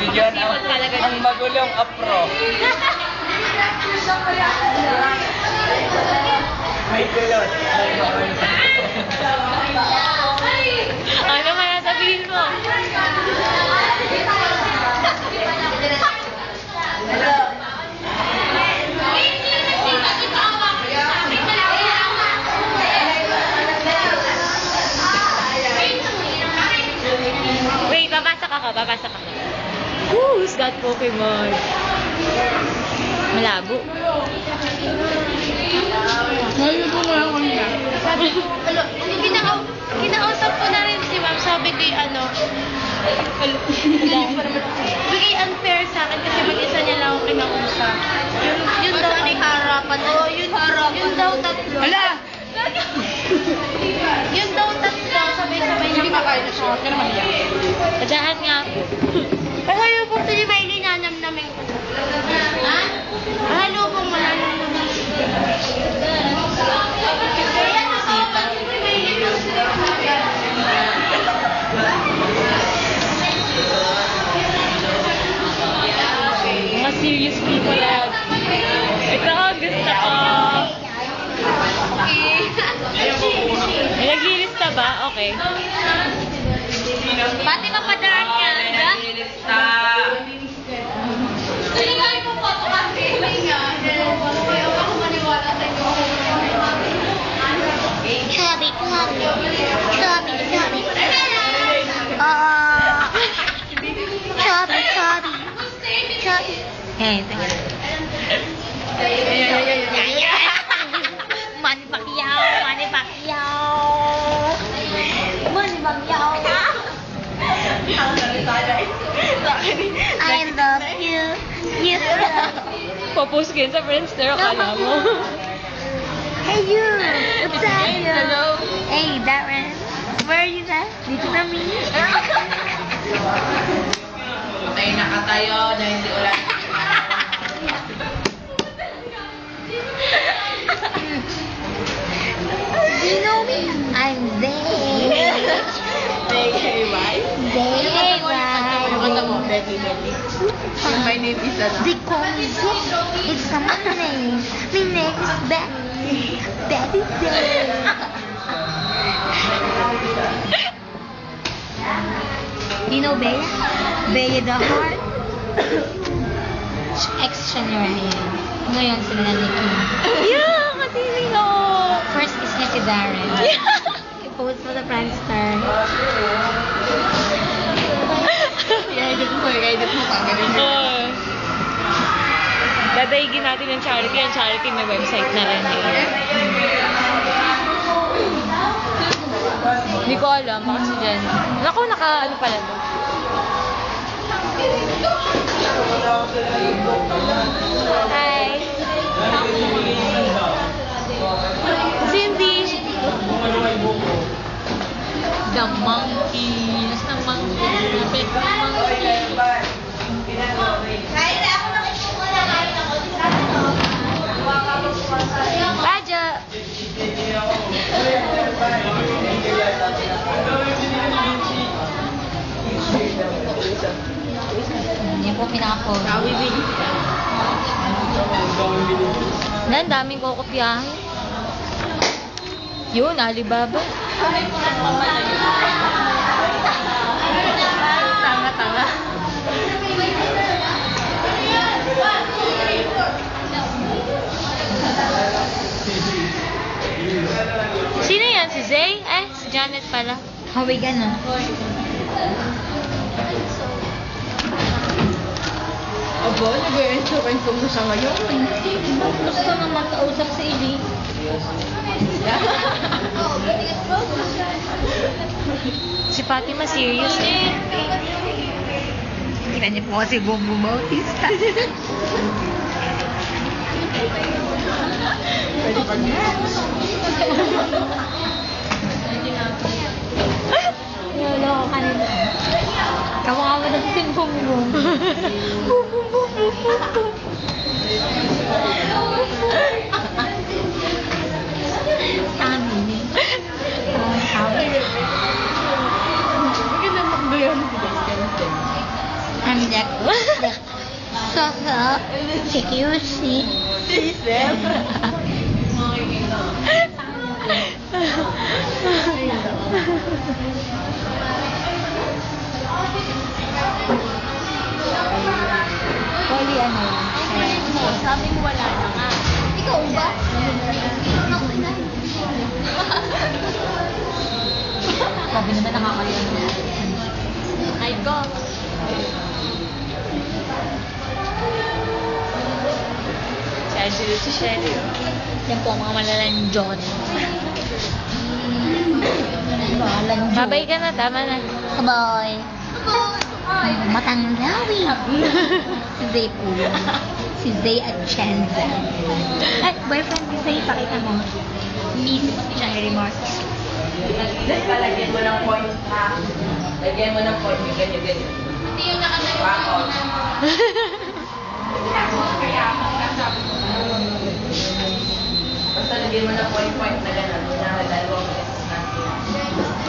Bigyan ang magulong apro. May kulot. Ano kaya sabihin mo? Wait, babasa ka. Who's that Pokemon? Malabo. Ngayon po nga ako niya. Kinausap ko na rin si ma'am. Sabi ko bigay unfair sa akin kasi mag-isa niya lang ako kinausap. Yun daw ang harapan. Oo, yun daw tatlo. Hala! Yun daw tatlo. Sabay-sabay niya. Hindi makain na siya. Kaya naman yan. Padahan nga po. Kasi yung po si Bailey nanamnamin ko. Ha? Halo po mo nanamnamin. Mga serious people out. Ito ako, gusto ko. May naglilista ba? Okay. Pati mapadaan niya, diba? Sinigay mo po ako kasi. Ako maniwala sa inyo. Chubby. Chubby. Hey, teka. Manny Pacquiao. I love you. You Popost kayo sa Friendster, akala mo. Hey you. What's up you? Hello. Hey Darren. Where are you at? Dito na me. Patay na ka tayo na hindi ulan. You know me? I'm there. Hey, bye. There, Kanta mo, Betty. My name is They call me Zip. It's my name. My name is Betty. Betty Day. You know Bea? Bea the Heart? Ex siya ni Ryan. Ngayon sila na ni Kim. Yeah, katili no. First is niya si Darren. I-post mo sa Friendster. I-edit mo pa. Ganun yun. Dadaigin natin yung charity. Ang charity may website na rin. Hindi ko alam. Baka si Jen. Naku, ano pala to? Hi! Cindy! The monkey. Nasa monkey. Pet monkey. Raja! Yan po pinaka-post. Ang daming kokopyahin. Yun, Alibaba. Tanga. Sino yan? Si Zay? Si Janet pala. Hawig ano? Aba, nag-e-enjoy mo siya ngayon. Gusto naman kausap si Ili. Si Fatima serious eh. Kita niyo po kasi Bombo Bautista. Pwede pa niya. Yolo ko kanina. Kawawa na si Bombo. Amin eh. Security. Holy ano? Sabi mo wala na nga. Ikaw ba? Sabi naman nakakaliyan mo. Ay, go. Si Angelo, si Shelly. Yan po ang mga malalang John. Malalang John. Babay ka na, tama na. Bye. Matang lawi. Si Zay po. Si Zay at Chenza. Ay, boyfriend ni Zay, pakita mo. Miss Cherry Marcos. Lagyan mo ng point ha. Lagyan mo ng point. Ganyan. Hindi yung nakatayo. Bakit? Basta lagyan mo ng point na gano'n. Kunyari, dalawang beses na.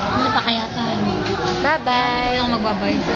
Ano pa kaya tayo? Bye-bye. Ako magbabay.